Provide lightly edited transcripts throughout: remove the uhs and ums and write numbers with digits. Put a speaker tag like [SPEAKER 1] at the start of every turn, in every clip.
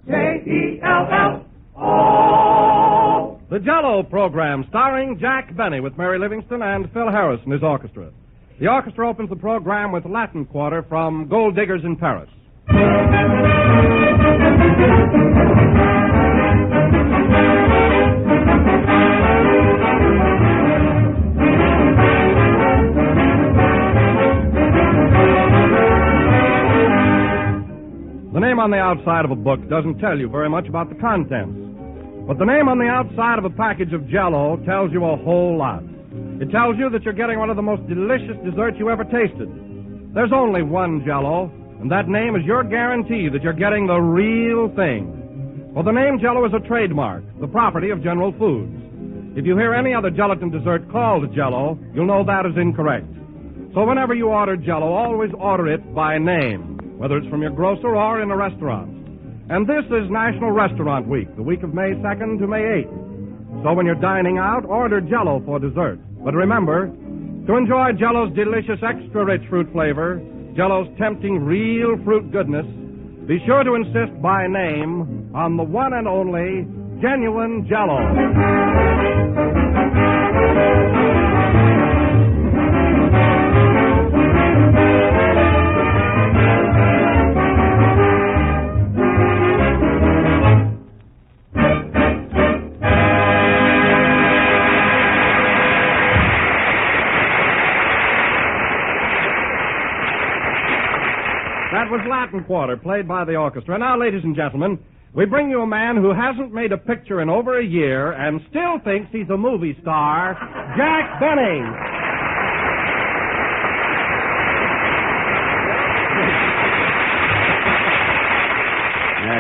[SPEAKER 1] J-E-L-L-O. The Jell-O program, starring Jack Benny with Mary Livingston and Phil Harris and his orchestra. The orchestra opens the program with Latin Quarter from Gold Diggers in Paris. The name on the outside of a book doesn't tell you very much about the contents. But the name on the outside of a package of Jell-O tells you a whole lot. It tells you that you're getting one of the most delicious desserts you ever tasted. There's only one Jell-O, and that name is your guarantee that you're getting the real thing. Well, the name Jell-O is a trademark, the property of General Foods. If you hear any other gelatin dessert called Jell-O, you'll know that is incorrect. So whenever you order Jell-O, always order it by name, whether it's from your grocer or in a restaurant. And this is National Restaurant Week, the week of May 2nd to May 8th. So when you're dining out, order Jell-O for dessert. But remember, to enjoy Jell-O's delicious extra-rich fruit flavor, Jell-O's tempting real fruit goodness, be sure to insist by name on the one and only genuine Jell-O. That was Latin Quarter, played by the orchestra. Now, ladies and gentlemen, we bring you a man who hasn't made a picture in over a year and still thinks he's a movie star, Jack Benny.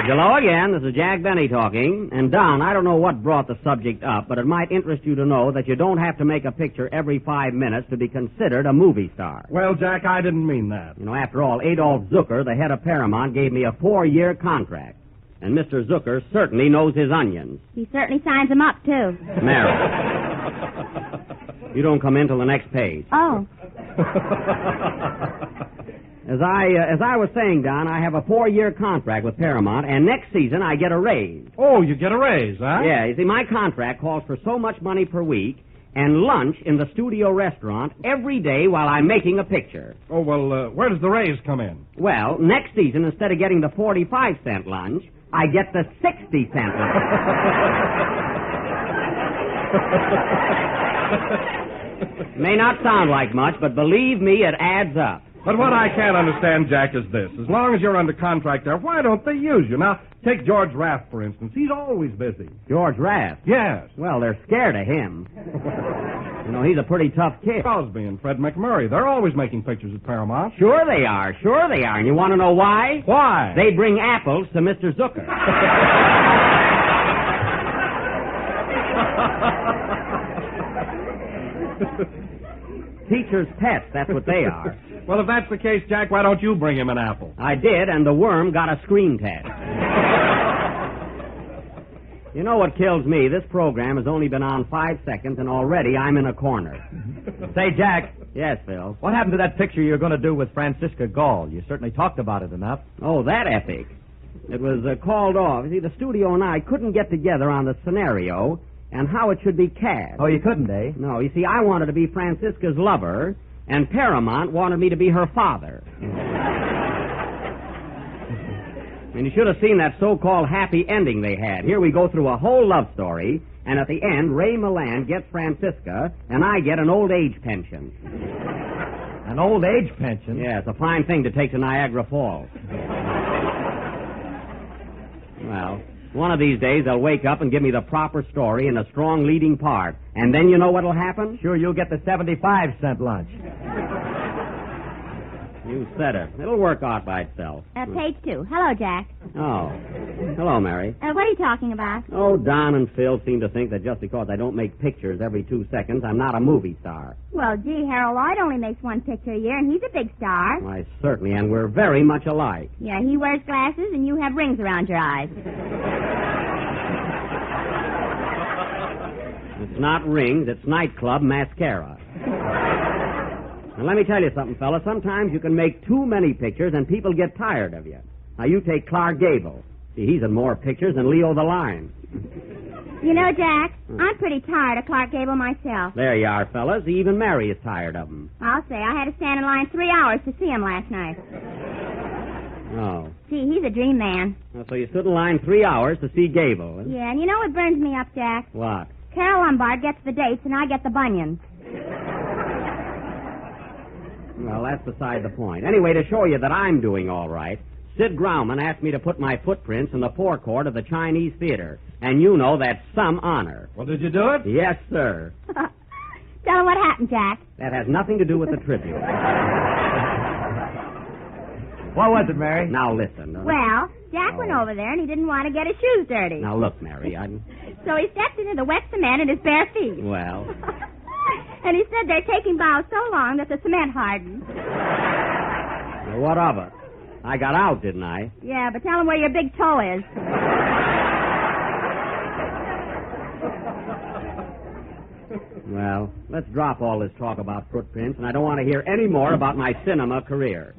[SPEAKER 2] Hello again. This is Jack Benny talking. And, Don, I don't know what brought the subject up, but it might interest you to know that you don't have to make a picture every 5 minutes to be considered a movie star.
[SPEAKER 1] Well, Jack, I didn't mean that.
[SPEAKER 2] You know, after all, Adolf Zucker, the head of Paramount, gave me a 4-year contract. And Mr. Zucker certainly knows his onions.
[SPEAKER 3] He certainly signs them up, too.
[SPEAKER 2] Mary. You don't come in till the next page.
[SPEAKER 3] Oh.
[SPEAKER 2] As I was saying, Don, I have a 4-year contract with Paramount, and next season I get a raise.
[SPEAKER 1] Oh, you get a raise, huh?
[SPEAKER 2] Yeah, you see, my contract calls for so much money per week and lunch in the studio restaurant every day while I'm making a picture.
[SPEAKER 1] Oh, well, where does the raise come in?
[SPEAKER 2] Well, next season, instead of getting the 45-cent lunch, I get the 60-cent lunch. May not sound like much, but believe me, it adds up.
[SPEAKER 1] But what I can't understand, Jack, is this. As long as you're under contract there, why don't they use you? Now, take George Raft, for instance. He's always busy.
[SPEAKER 2] George Raft?
[SPEAKER 1] Yes.
[SPEAKER 2] Well, they're scared of him. You know, he's a pretty tough kid.
[SPEAKER 1] Crosby and Fred McMurray, they're always making pictures at Paramount.
[SPEAKER 2] Sure they are. And you want to know why?
[SPEAKER 1] Why?
[SPEAKER 2] They bring apples to Mr. Zucker. Teacher's pets, that's what they are.
[SPEAKER 1] Well, if that's the case, Jack, why don't you bring him an apple?
[SPEAKER 2] I did, and the worm got a screen test. You know what kills me? This program has only been on 5 seconds, and already I'm in a corner.
[SPEAKER 4] Say, Jack.
[SPEAKER 2] Yes, Phil?
[SPEAKER 4] What happened to that picture you were going to do with Francisca Gall? You certainly talked about it enough.
[SPEAKER 2] Oh, that epic. It was called off. You see, the studio and I couldn't get together on the scenario and how it should be cast.
[SPEAKER 4] Oh, you couldn't, eh?
[SPEAKER 2] No, you see, I wanted to be Francisca's lover, and Paramount wanted me to be her father. And you should have seen that so-called happy ending they had. Here we go through a whole love story, and at the end, Ray Milland gets Francisca, and I get an old age pension.
[SPEAKER 4] An old age pension?
[SPEAKER 2] Yeah, it's a fine thing to take to Niagara Falls. Well, one of these days they'll wake up and give me the proper story and a strong leading part. And then you know what'll happen?
[SPEAKER 4] Sure, you'll get the 75-cent lunch.
[SPEAKER 2] You said it. It'll work out by itself.
[SPEAKER 3] Page 2. Hello, Jack.
[SPEAKER 2] Oh. Hello, Mary.
[SPEAKER 3] What are you talking about?
[SPEAKER 2] Oh, Don and Phil seem to think that just because I don't make pictures every 2 seconds, I'm not a movie star.
[SPEAKER 3] Well, gee, Harold Lloyd only makes 1 picture a year, and he's a big star.
[SPEAKER 2] Why, certainly, and we're very much alike.
[SPEAKER 3] Yeah, he wears glasses, and you have rings around your eyes.
[SPEAKER 2] It's not rings, it's nightclub mascara. Now, let me tell you something, fella. Sometimes you can make too many pictures and people get tired of you. Now, you take Clark Gable. He's in more pictures than Leo the Lion.
[SPEAKER 3] You know, Jack, I'm pretty tired of Clark Gable myself.
[SPEAKER 2] There you are, fellas. Even Mary is tired of him.
[SPEAKER 3] I'll say, I had to stand in line 3 hours to see him last night.
[SPEAKER 2] Oh.
[SPEAKER 3] Gee, he's a dream man.
[SPEAKER 2] Well, so you stood in line 3 hours to see Gable. Huh?
[SPEAKER 3] Yeah, and you know what burns me up, Jack?
[SPEAKER 2] What?
[SPEAKER 3] Carol Lombard gets the dates, and I get the bunions.
[SPEAKER 2] Well, that's beside the point. Anyway, to show you that I'm doing all right, Sid Grauman asked me to put my footprints in the forecourt of the Chinese Theater. And you know that's some honor.
[SPEAKER 1] Well, did you do it?
[SPEAKER 2] Yes, sir.
[SPEAKER 3] Tell him what happened, Jack.
[SPEAKER 2] That has nothing to do with the tribute.
[SPEAKER 4] What was it, Mary?
[SPEAKER 2] Now, listen.
[SPEAKER 3] Well, Jack went over there, and he didn't want to get his shoes dirty.
[SPEAKER 2] Now, look, Mary,
[SPEAKER 3] So he stepped into the wet cement in his bare feet.
[SPEAKER 2] Well...
[SPEAKER 3] And he said they're taking bows so long that the cement hardened.
[SPEAKER 2] Well, what of it? I got out, didn't I?
[SPEAKER 3] Yeah, but tell him where your big toe is.
[SPEAKER 2] Well, let's drop all this talk about footprints, and I don't want to hear any more about my cinema career.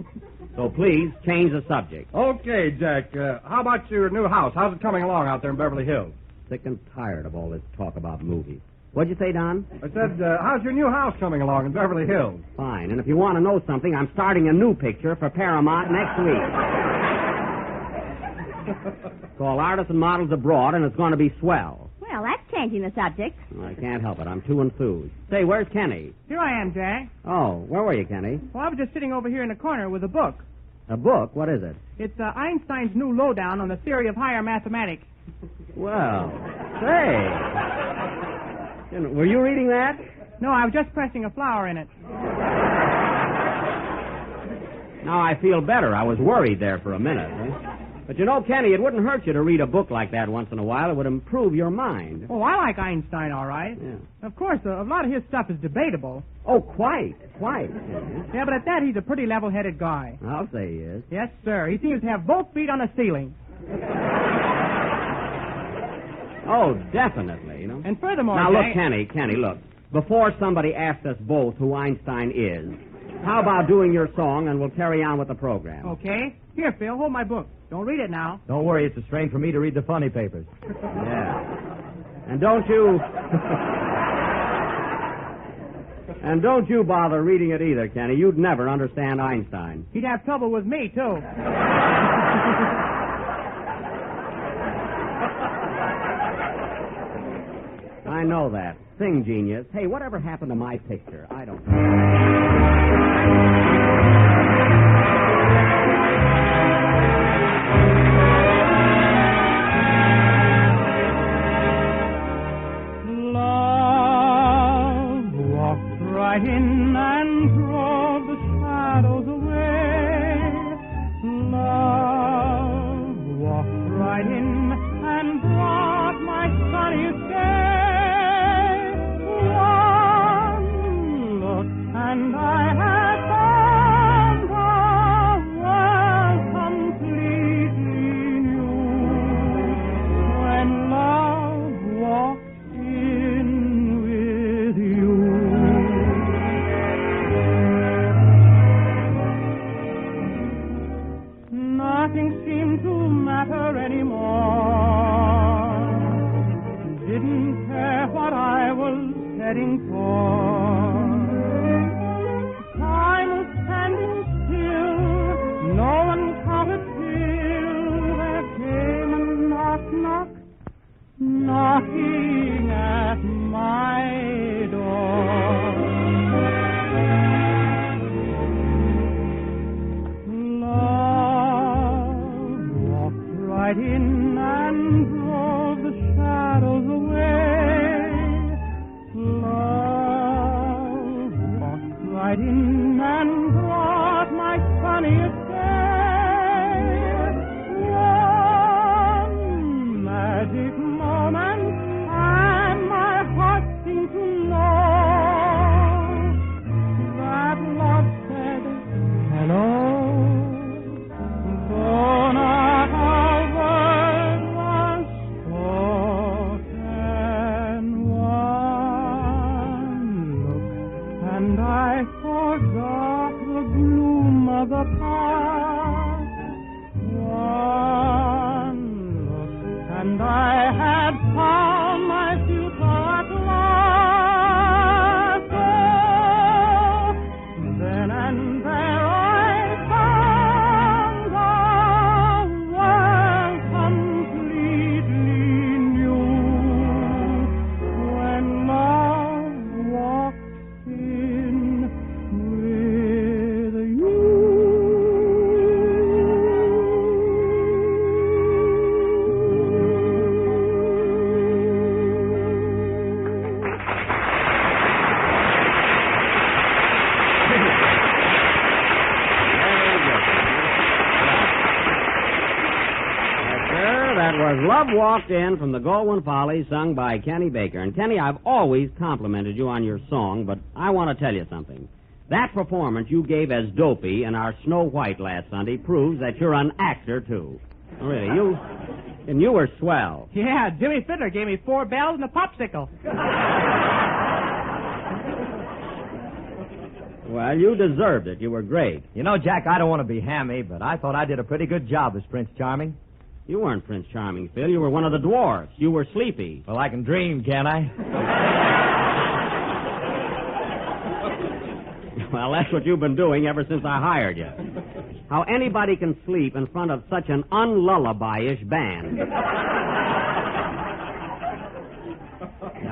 [SPEAKER 2] So please, change the subject.
[SPEAKER 1] Okay, Jack. How about your new house? How's it coming along out there in Beverly Hills?
[SPEAKER 2] Sick and tired of all this talk about movies. What'd you say, Don?
[SPEAKER 1] I said, how's your new house coming along in Beverly Hills?
[SPEAKER 2] Fine. And if you want to know something, I'm starting a new picture for Paramount next week. It's called Artists and Models Abroad, and it's going to be swell.
[SPEAKER 3] Well, that's changing the subject.
[SPEAKER 2] I can't help it. I'm too enthused. Say, where's Kenny?
[SPEAKER 5] Here I am, Jack.
[SPEAKER 2] Oh, where were you, Kenny?
[SPEAKER 5] Well, I was just sitting over here in the corner with a book.
[SPEAKER 2] A book? What is it?
[SPEAKER 5] It's Einstein's new lowdown on the theory of higher mathematics.
[SPEAKER 2] Well, say. Were you reading that?
[SPEAKER 5] No, I was just pressing a flower in it.
[SPEAKER 2] Now I feel better. I was worried there for a minute. But you know, Kenny, it wouldn't hurt you to read a book like that once in a while. It would improve your mind.
[SPEAKER 5] Oh, I like Einstein, all right.
[SPEAKER 2] Yeah.
[SPEAKER 5] Of course, a lot of his stuff is debatable.
[SPEAKER 2] Oh, quite.
[SPEAKER 5] Yeah, but at that, he's a pretty level-headed guy.
[SPEAKER 2] I'll say he is.
[SPEAKER 5] Yes, sir. He seems to have both feet on the ceiling.
[SPEAKER 2] Oh, definitely, you know.
[SPEAKER 5] And furthermore,
[SPEAKER 2] now,
[SPEAKER 5] Jack...
[SPEAKER 2] look, Kenny, look. Before somebody asks us both who Einstein is, how about doing your song and we'll carry on with the program?
[SPEAKER 5] Okay. Here, Phil, hold my book. Don't read it now.
[SPEAKER 4] Don't worry, it's a strain for me to read the funny papers.
[SPEAKER 2] Yeah. And don't you... And don't you bother reading it either, Kenny. You'd never understand Einstein.
[SPEAKER 5] He'd have trouble with me, too.
[SPEAKER 2] I know that. Sing, genius. Hey, whatever happened to my picture? I don't know.
[SPEAKER 5] Love walked right in and drove the shadows away. Love walked right in and brought my sunniest day. And I had found a world completely new when love walked in with you. Nothing seemed to matter anymore. Didn't care what I was heading for. No one counted till there came a knock, knocking at my door. Love walked right in and drove the shadows away. Love walked right in and brought my sunniest magic moment, and my heart seemed to know that love said hello. Though not a word was spoken, one look, and I forgot and I had found my future at last. Oh, then and there I found a world completely new. When love walked in with you.
[SPEAKER 2] That was Love Walked In from the Goldwyn Follies, sung by Kenny Baker. And, Kenny, I've always complimented you on your song, but I want to tell you something. That performance you gave as Dopey in our Snow White last Sunday proves that you're an actor, too. Really, you were swell.
[SPEAKER 6] Yeah, Jimmy Fiddler gave me 4 bells and a popsicle.
[SPEAKER 2] Well, you deserved it. You were great.
[SPEAKER 4] You know, Jack, I don't want to be hammy, but I thought I did a pretty good job as Prince Charming.
[SPEAKER 2] You weren't Prince Charming, Phil. You were one of the dwarfs. You were Sleepy.
[SPEAKER 4] Well, I can dream, can't I?
[SPEAKER 2] Well, that's what you've been doing ever since I hired you. How anybody can sleep in front of such an unlullaby-ish band.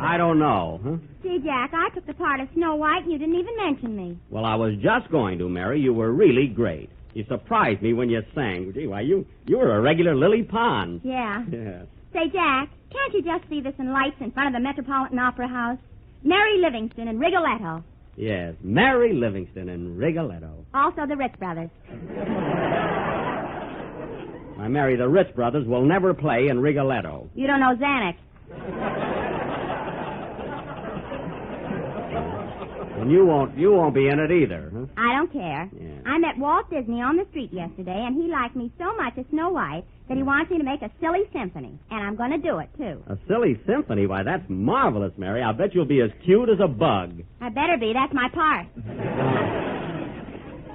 [SPEAKER 2] I don't know. Huh?
[SPEAKER 3] Gee, Jack, I took the part of Snow White and you didn't even mention me.
[SPEAKER 2] Well, I was just going to, Mary. You were really great. You surprised me when you sang. Gee, why, you were a regular Lily Pond.
[SPEAKER 3] Yeah.
[SPEAKER 2] Yes.
[SPEAKER 3] Say, Jack, can't you just see this in lights in front of the Metropolitan Opera House? Mary Livingston and Rigoletto.
[SPEAKER 2] Yes, Mary Livingston and Rigoletto.
[SPEAKER 3] Also the Ritz Brothers.
[SPEAKER 2] Why, Mary, the Ritz Brothers will never play in Rigoletto.
[SPEAKER 3] You don't know Xanax.
[SPEAKER 2] And you won't be in it either, huh?
[SPEAKER 3] I don't care.
[SPEAKER 2] Yeah.
[SPEAKER 3] I met Walt Disney on the street yesterday, and he liked me so much as Snow White that he wants me to make a silly symphony. And I'm going to do it, too.
[SPEAKER 2] A silly symphony? Why, that's marvelous, Mary. I'll bet you'll be as cute as a bug.
[SPEAKER 3] I better be. That's my part.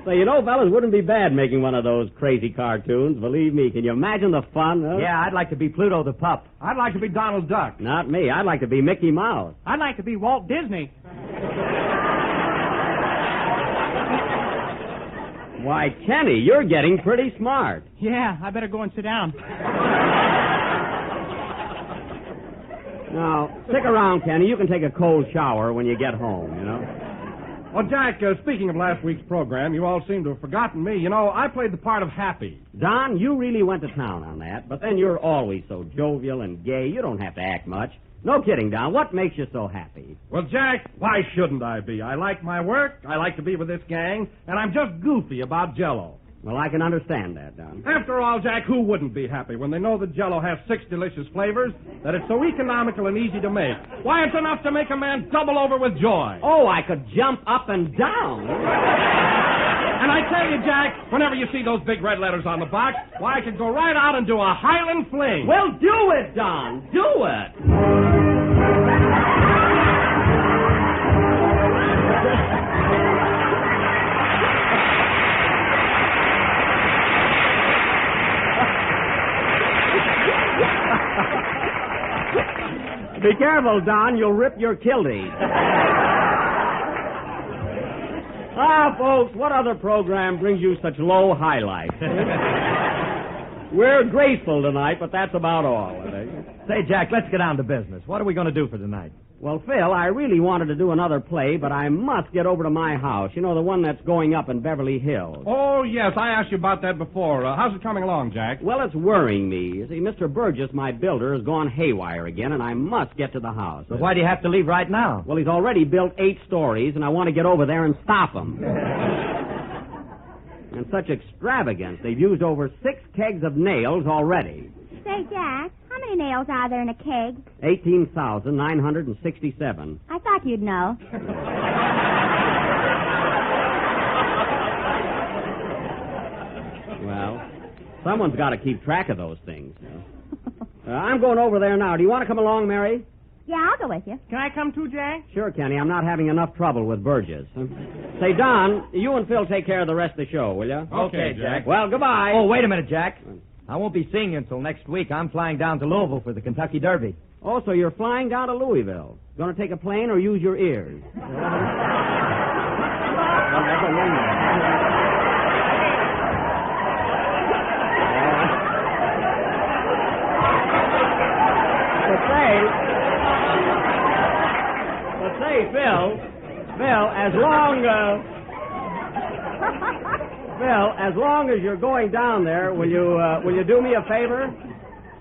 [SPEAKER 2] So, you know, fellas, wouldn't be bad making one of those crazy cartoons. Believe me. Can you imagine the fun? Huh?
[SPEAKER 4] Yeah, I'd like to be Pluto the pup.
[SPEAKER 1] I'd like to be Donald Duck.
[SPEAKER 2] Not me. I'd like to be Mickey Mouse.
[SPEAKER 6] I'd like to be Walt Disney.
[SPEAKER 2] Why, Kenny, you're getting pretty smart.
[SPEAKER 6] Yeah, I better go and sit down.
[SPEAKER 2] Now, stick around, Kenny. You can take a cold shower when you get home, you know.
[SPEAKER 1] Well, Jack, speaking of last week's program, you all seem to have forgotten me. You know, I played the part of Happy.
[SPEAKER 2] Don, you really went to town on that, but then you're always so jovial and gay, you don't have to act much. No kidding, Don. What makes you so happy?
[SPEAKER 1] Well, Jack, why shouldn't I be? I like my work, I like to be with this gang, and I'm just goofy about Jell-O.
[SPEAKER 2] Well, I can understand that, Don.
[SPEAKER 1] After all, Jack, who wouldn't be happy when they know that Jell-O has 6 delicious flavors, that it's so economical and easy to make? Why, it's enough to make a man double over with joy.
[SPEAKER 2] Oh, I could jump up and down.
[SPEAKER 1] And I tell you, Jack, whenever you see those big red letters on the box, why, I could go right out and do a Highland fling.
[SPEAKER 2] Well, do it, Don. Do it. Be careful, Don. You'll rip your kilties. Ah, folks, what other program brings you such low highlights? We're graceful tonight, but that's about all, I think.
[SPEAKER 4] Say, Jack, let's get down to business. What are we going to do for tonight?
[SPEAKER 2] Well, Phil, I really wanted to do another play, but I must get over to my house. You know, the one that's going up in Beverly Hills.
[SPEAKER 1] Oh, yes, I asked you about that before. How's it coming along, Jack?
[SPEAKER 2] Well, it's worrying me. You see, Mr. Burgess, my builder, has gone haywire again, and I must get to the house.
[SPEAKER 4] But why do you have to leave right now?
[SPEAKER 2] Well, he's already built 8 stories, and I want to get over there and stop him. And such extravagance. They've used over 6 kegs of nails already.
[SPEAKER 3] Say, Jack, how many nails are there in a keg?
[SPEAKER 2] 18,967.
[SPEAKER 3] I thought you'd know.
[SPEAKER 2] Well, someone's got to keep track of those things. I'm going over there now. Do you want to come along, Mary?
[SPEAKER 3] Yeah, I'll go with you.
[SPEAKER 6] Can I come too, Jack?
[SPEAKER 2] Sure, Kenny. I'm not having enough trouble with Burgess. Say, Don, you and Phil take care of the rest of the show, will you?
[SPEAKER 1] Okay, Jack.
[SPEAKER 2] Well, goodbye.
[SPEAKER 4] Oh, wait a minute, Jack. I won't be seeing you until next week. I'm flying down to Louisville for the Kentucky Derby.
[SPEAKER 2] Oh, so you're flying down to Louisville. Going to take a plane or use your ears? But say, Phil, as long as you're going down there, will you do me a favor?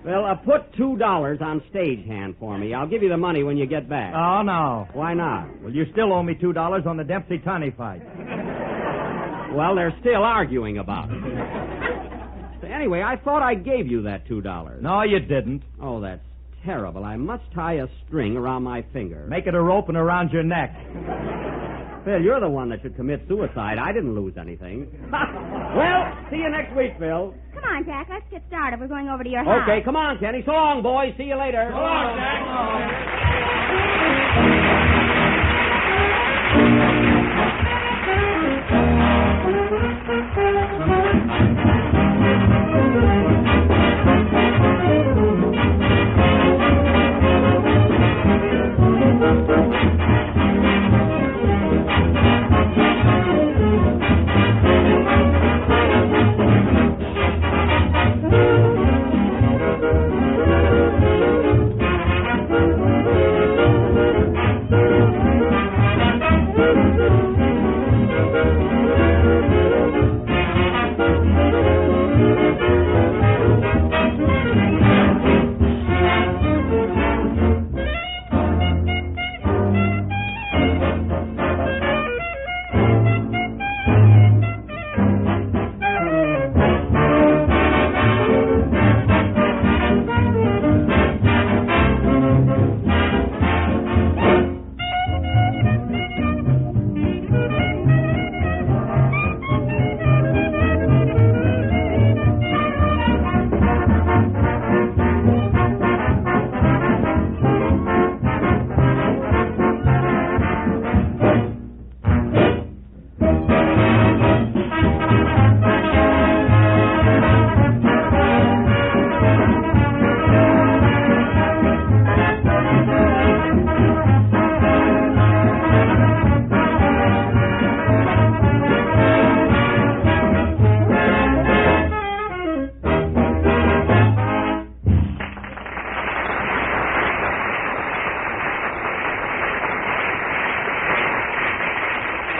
[SPEAKER 2] Well, put $2 on stagehand for me. I'll give you the money when you get back.
[SPEAKER 4] Oh, no.
[SPEAKER 2] Why not?
[SPEAKER 4] Well, you still owe me $2 on the Dempsey-Tunney fight.
[SPEAKER 2] Well, they're still arguing about it. Anyway, I thought I gave you that $2.
[SPEAKER 4] No, you didn't.
[SPEAKER 2] Oh, that's terrible. I must tie a string around my finger.
[SPEAKER 4] Make it a rope and around your neck.
[SPEAKER 2] Phil, you're the one that should commit suicide. I didn't lose anything. Well, see you next week, Phil.
[SPEAKER 3] Come on, Jack. Let's get started. We're going over to your house.
[SPEAKER 2] Okay, come on, Kenny. So long, boys. See you later.
[SPEAKER 6] So long, Jack.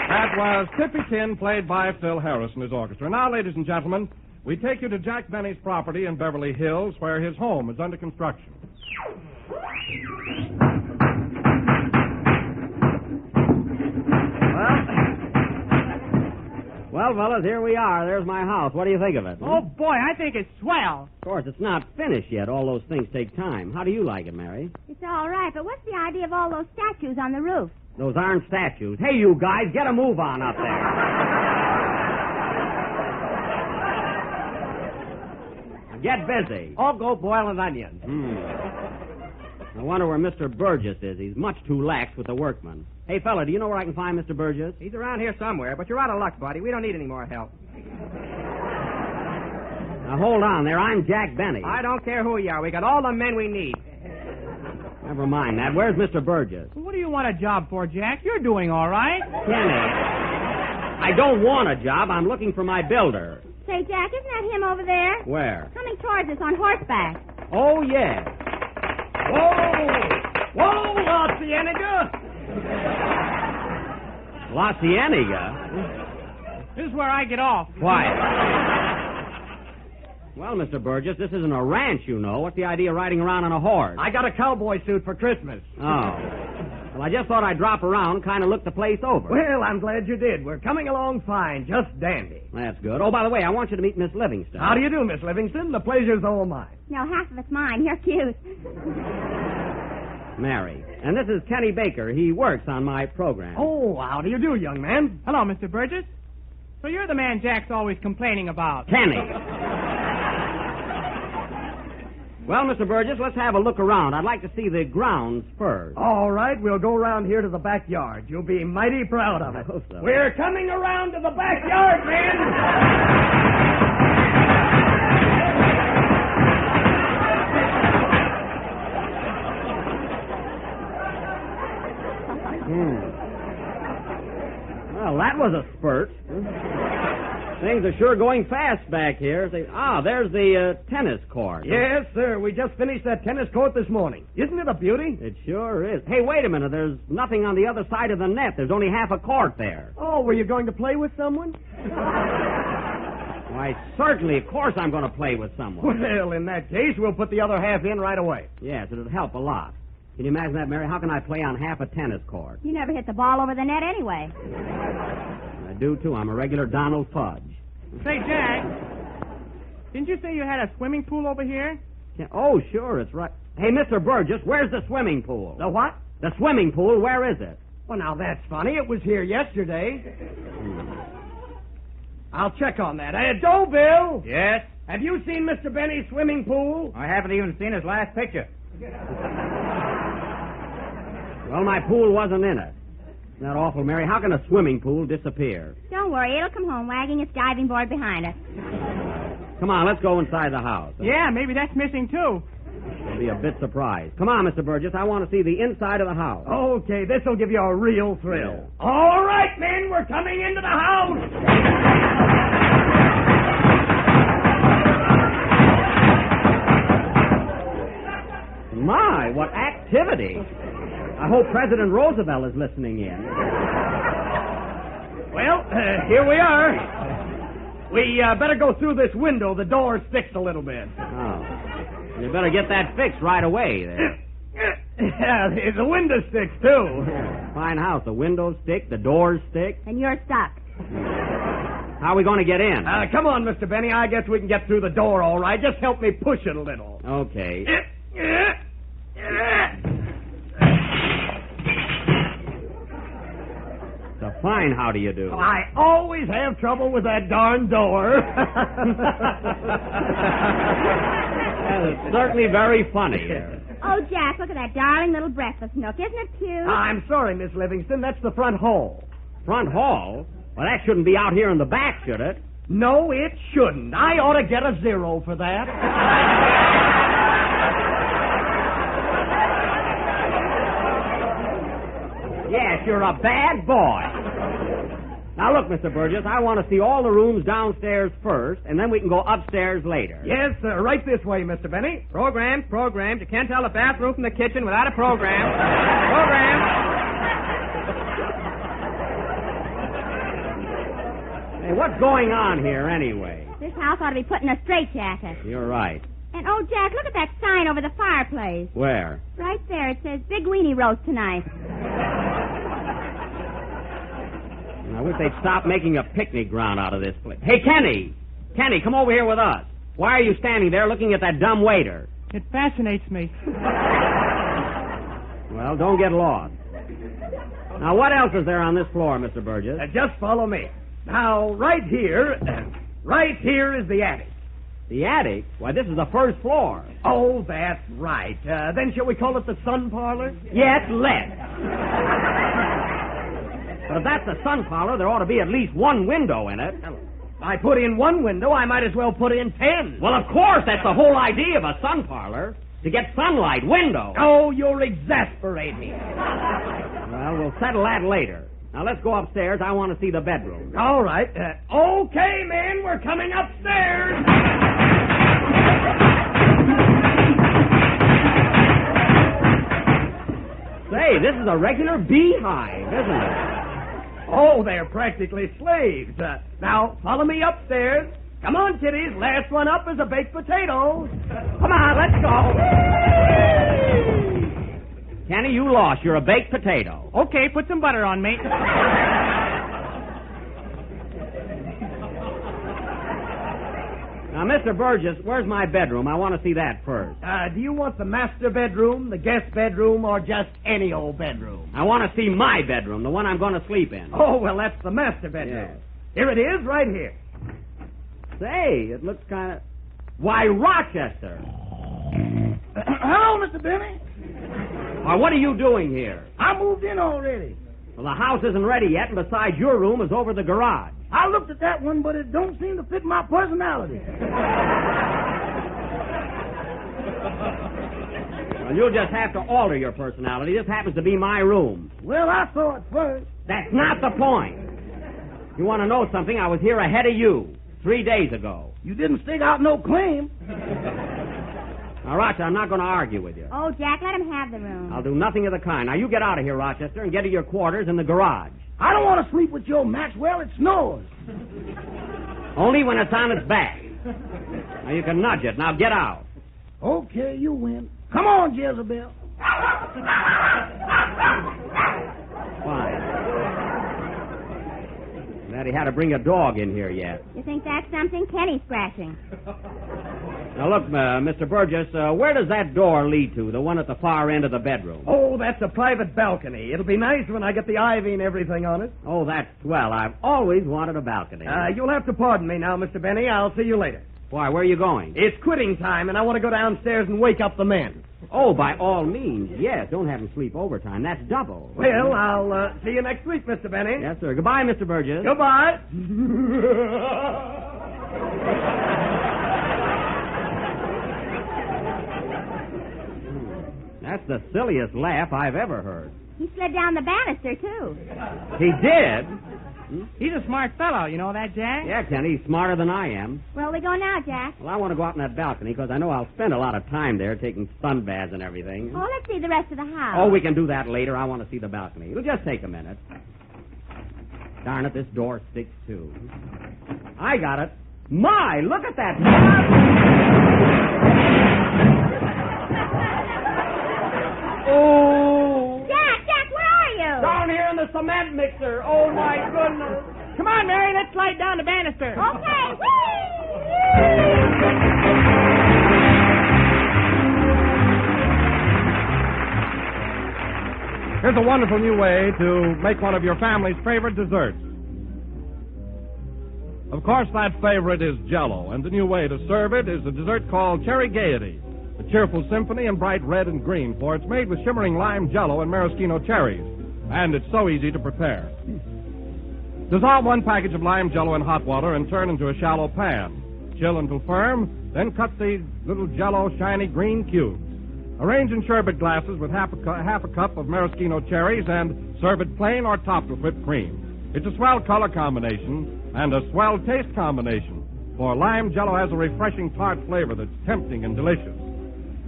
[SPEAKER 1] That was Tippy Tin, played by Phil Harris and his orchestra. Now, ladies and gentlemen, we take you to Jack Benny's property in Beverly Hills, where his home is under construction.
[SPEAKER 2] Well, fellas, here we are. There's my house. What do you think of it?
[SPEAKER 6] Oh, boy, I think it's swell.
[SPEAKER 2] Of course, it's not finished yet. All those things take time. How do you like it, Mary?
[SPEAKER 3] It's all right, but what's the idea of all those statues on the roof?
[SPEAKER 2] Those aren't statues. Hey, you guys, get a move on up there. Get busy.
[SPEAKER 4] I'll go boiling onions.
[SPEAKER 2] I wonder where Mr. Burgess is. He's much too lax with the workmen. Hey, fella, do you know where I can find Mr. Burgess?
[SPEAKER 7] He's around here somewhere, but you're out of luck, buddy. We don't need any more help.
[SPEAKER 2] Now, hold on there. I'm Jack Benny.
[SPEAKER 7] I don't care who you are. We got all the men we need.
[SPEAKER 2] Never mind that. Where's Mr. Burgess?
[SPEAKER 6] What do you want a job for, Jack? You're doing all right.
[SPEAKER 2] Kenny, I don't want a job. I'm looking for my builder.
[SPEAKER 3] Say, Jack, isn't that him over there?
[SPEAKER 2] Where?
[SPEAKER 3] Coming towards us on horseback.
[SPEAKER 2] Oh, yeah.
[SPEAKER 4] Whoa, La Cienega!
[SPEAKER 2] La Cienega?
[SPEAKER 6] This is where I get off.
[SPEAKER 2] Quiet. Well, Mr. Burgess, this isn't a ranch, you know. What's the idea of riding around on a horse?
[SPEAKER 4] I got a cowboy suit for Christmas.
[SPEAKER 2] Oh. Well, I just thought I'd drop around, kind of look the place over.
[SPEAKER 4] Well, I'm glad you did. We're coming along fine, just dandy.
[SPEAKER 2] That's good. Oh, by the way, I want you to meet Miss Livingston.
[SPEAKER 4] How do you do, Miss Livingston? The pleasure's all mine.
[SPEAKER 3] No, half of it's mine. You're cute.
[SPEAKER 2] Mary. And this is Kenny Baker. He works on my program.
[SPEAKER 4] Oh, how do you do, young man?
[SPEAKER 6] Hello, Mr. Burgess. So you're the man Jack's always complaining about.
[SPEAKER 2] Kenny. Well, Mr. Burgess, let's have a look around. I'd like to see the grounds first.
[SPEAKER 4] All right, we'll go around here to the backyard. You'll be mighty proud of it.
[SPEAKER 2] hope so.
[SPEAKER 4] We're coming around to the backyard, men!
[SPEAKER 2] Well, that was a spurt. Things are sure going fast back here. There's the tennis court.
[SPEAKER 4] Yes, sir. We just finished that tennis court this morning. Isn't it a beauty?
[SPEAKER 2] It sure is. Hey, wait a minute. There's nothing on the other side of the net. There's only half a court there.
[SPEAKER 4] Oh, were you going to play with someone?
[SPEAKER 2] Why, certainly. Of course I'm going to play with someone.
[SPEAKER 4] Well, in that case, we'll put the other half in right away.
[SPEAKER 2] Yes, it'll help a lot. Can you imagine that, Mary? How can I play on half a tennis court?
[SPEAKER 3] You never hit the ball over the net anyway.
[SPEAKER 2] I do, too. I'm a regular Donald Fudge.
[SPEAKER 6] Say, Jack, didn't you say you had a swimming pool over here?
[SPEAKER 2] Yeah, oh, sure, it's right. Hey, Mr. Burgess, where's the swimming pool?
[SPEAKER 4] The what?
[SPEAKER 2] The swimming pool, where is it?
[SPEAKER 4] Well, now, that's funny. It was here yesterday. I'll check on that. Joe Bill?
[SPEAKER 7] Yes?
[SPEAKER 4] Have you seen Mr. Benny's swimming pool?
[SPEAKER 7] I haven't even seen his last picture.
[SPEAKER 2] Well, my pool wasn't in it. Isn't that awful, Mary? How can a swimming pool disappear?
[SPEAKER 3] Don't worry, it'll come home wagging its diving board behind us.
[SPEAKER 2] Come on, let's go inside the house.
[SPEAKER 6] Yeah, maybe that's missing, too.
[SPEAKER 2] I'll be a bit surprised. Come on, Mr. Burgess. I want to see the inside of the house.
[SPEAKER 4] Okay, this'll give you a real thrill.
[SPEAKER 2] Yeah.
[SPEAKER 4] All right, men, we're coming into the house.
[SPEAKER 2] My, what activity. I hope President Roosevelt is listening in.
[SPEAKER 4] Well, here we are. We better go through this window. The door sticks a little bit.
[SPEAKER 2] Oh. You better get that fixed right away there.
[SPEAKER 4] Yeah, the window sticks, too.
[SPEAKER 2] Fine house. The windows stick, the doors stick.
[SPEAKER 3] And you're stuck.
[SPEAKER 2] How are we going to get in?
[SPEAKER 4] Come on, Mr. Benny. I guess we can get through the door all right. Just help me push it a little.
[SPEAKER 2] Okay. It's a fine how do you do.
[SPEAKER 4] I always have trouble with that darn door.
[SPEAKER 2] Well, it's certainly very funny here.
[SPEAKER 3] Oh, Jack, look at that darling little breakfast nook. Isn't it cute?
[SPEAKER 4] I'm sorry, Miss Livingston. That's the front hall.
[SPEAKER 2] Front hall? Well, that shouldn't be out here in the back, should it?
[SPEAKER 4] No, it shouldn't. I ought to get a 0 for that.
[SPEAKER 2] Yes, you're a bad boy. Now, look, Mr. Burgess, I want to see all the rooms downstairs first, and then we can go upstairs later.
[SPEAKER 4] Yes, sir. Right this way, Mr. Benny.
[SPEAKER 7] Programs. You can't tell a bathroom from the kitchen without a program. Program.
[SPEAKER 2] Hey, what's going on here, anyway?
[SPEAKER 3] This house ought to be put in a straitjacket.
[SPEAKER 2] You're right.
[SPEAKER 3] And, oh, Jack, look at that sign over the fireplace.
[SPEAKER 2] Where?
[SPEAKER 3] Right there. It says Big Weenie Roast tonight.
[SPEAKER 2] I wish they'd stop making a picnic ground out of this place. Hey, Kenny! Kenny, come over here with us. Why are you standing there looking at that dumb waiter?
[SPEAKER 6] It fascinates me.
[SPEAKER 2] Well, don't get lost. Now, what else is there on this floor, Mr. Burgess?
[SPEAKER 4] Just follow me. Now, right here is the attic.
[SPEAKER 2] The attic? Why, this is the first floor.
[SPEAKER 4] Oh, that's right. Then shall we call it the sun parlor?
[SPEAKER 2] Yes, let's. But if that's the sun parlor, there ought to be at least one window in it.
[SPEAKER 4] If I put in one window, I might as well put in 10.
[SPEAKER 2] Well, of course, that's the whole idea of a sun parlor. To get sunlight, window.
[SPEAKER 4] Oh, you're exasperating.
[SPEAKER 2] Well, we'll settle that later. Now, let's go upstairs. I want to see the bedroom.
[SPEAKER 4] All right. Okay, men, we're coming upstairs.
[SPEAKER 2] Say, this is a regular beehive, isn't it?
[SPEAKER 4] Oh, they're practically slaves. Now, follow me upstairs. Come on, kiddies. Last one up is a baked potato.
[SPEAKER 2] Come on, let's go. Kenny, you lost. You're a baked potato.
[SPEAKER 6] Okay, put some butter on me.
[SPEAKER 2] Now, Mr. Burgess, where's my bedroom? I want to see that first.
[SPEAKER 4] Do you want the master bedroom, the guest bedroom, or just any old bedroom?
[SPEAKER 2] I want to see my bedroom, the one I'm going to sleep in.
[SPEAKER 4] Oh, well, that's the master bedroom.
[SPEAKER 2] Yes.
[SPEAKER 4] Here it is, right here.
[SPEAKER 2] Say, it looks kind of... Why, Rochester!
[SPEAKER 5] Hello, Mr. Benny.
[SPEAKER 2] Why, what are you doing here?
[SPEAKER 5] I moved in already.
[SPEAKER 2] Well, the house isn't ready yet, and besides, your room is over the garage.
[SPEAKER 5] I looked at that one, but it don't seem to fit my personality.
[SPEAKER 2] Well, Well, you'll just have to alter your personality. This happens to be my room.
[SPEAKER 4] Well, I saw it first.
[SPEAKER 2] That's not the point. You want to know something? I was here ahead of you 3 days ago.
[SPEAKER 4] You didn't stick out no claim.
[SPEAKER 2] Now, Rochester, I'm not going to argue with you.
[SPEAKER 3] Oh, Jack, let him have the room.
[SPEAKER 2] I'll do nothing of the kind. Now, you get out of here, Rochester, and get to your quarters in the garage.
[SPEAKER 4] I don't want to sleep with your Maxwell. It snores.
[SPEAKER 2] Only when it's on its back. Now, you can nudge it. Now, get out.
[SPEAKER 4] Okay, you win. Come on, Jezebel.
[SPEAKER 2] Fine. Glad he had to bring a dog in here yet.
[SPEAKER 3] You think that's something? Kenny's scratching.
[SPEAKER 2] Now, look, Mr. Burgess, where does that door lead to, the one at the far end of the bedroom?
[SPEAKER 4] Oh, that's a private balcony. It'll be nice when I get the ivy and everything on it.
[SPEAKER 2] Oh, that's swell. I've always wanted a balcony.
[SPEAKER 4] You'll have to pardon me now, Mr. Benny. I'll see you later.
[SPEAKER 2] Why, where are you going?
[SPEAKER 4] It's quitting time, and I want to go downstairs and wake up the men.
[SPEAKER 2] Oh, by all means, yes. Don't have them sleep overtime. That's double.
[SPEAKER 4] Well, I'll see you next week, Mr. Benny.
[SPEAKER 2] Yes, sir. Goodbye, Mr. Burgess.
[SPEAKER 4] Goodbye.
[SPEAKER 2] That's the silliest laugh I've ever heard.
[SPEAKER 3] He slid down the banister, too.
[SPEAKER 2] He did?
[SPEAKER 6] He's a smart fellow, you know that, Jack?
[SPEAKER 2] Yeah, Kenny, he's smarter than I am.
[SPEAKER 3] Where we go now, Jack?
[SPEAKER 2] Well, I want to go out on that balcony because I know I'll spend a lot of time there taking sun baths and everything.
[SPEAKER 3] Oh, let's see the rest of the house.
[SPEAKER 2] Oh, we can do that later. I want to see the balcony. It'll just take a minute. Darn it, this door sticks too. I got it. My, look at that. Oh.
[SPEAKER 3] Jack, where are you?
[SPEAKER 2] Down here in the cement mixer. Oh, my goodness.
[SPEAKER 6] Come on, Mary, let's slide down the banister.
[SPEAKER 3] Okay. Whee!
[SPEAKER 1] Here's a wonderful new way to make one of your family's favorite desserts. Of course, that favorite is Jell-O, and the new way to serve it is a dessert called Cherry Gaiety, a cheerful symphony in bright red and green, for it's made with shimmering lime Jell-O and maraschino cherries, and it's so easy to prepare. Dissolve 1 package of lime Jell-O in hot water and turn into a shallow pan. Chill until firm, then cut the little Jell-O shiny green cubes. Arrange in sherbet glasses with half a cup of maraschino cherries and serve it plain or topped with whipped cream. It's a swell color combination and a swell taste combination, for lime Jell-O has a refreshing tart flavor that's tempting and delicious.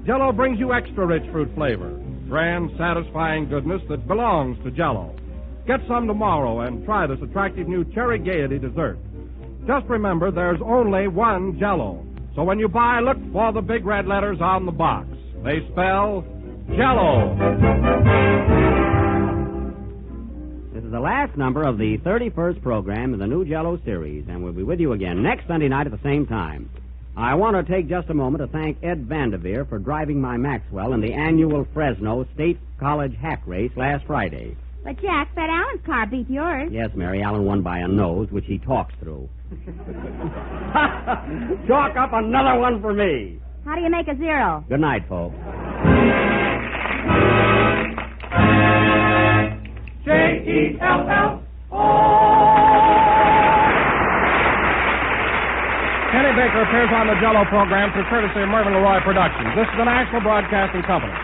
[SPEAKER 1] Jell-O brings you extra rich fruit flavor, grand, satisfying goodness that belongs to Jell-O. Get some tomorrow and try this attractive new Cherry Gaiety dessert. Just remember, there's only one Jell-O, so when you buy, look for the big red letters on the box. They spell Jell-O.
[SPEAKER 2] This is the last number of the 31st program in the new Jell-O series, and we'll be with you again next Sunday night at the same time. I want to take just a moment to thank Ed Vanderveer for driving my Maxwell in the annual Fresno State College hack race last Friday.
[SPEAKER 3] But, Jack, Fred Allen's car beat yours.
[SPEAKER 2] Yes, Mary Allen won by a nose, which he talks through. Chalk up another one for me.
[SPEAKER 3] How do you make a 0?
[SPEAKER 2] Good night, folks.
[SPEAKER 4] J-E-L-L-O.
[SPEAKER 1] Kenny Baker appears on the Jell-O program through courtesy of Mervyn LeRoy Productions. This is the National Broadcasting Company.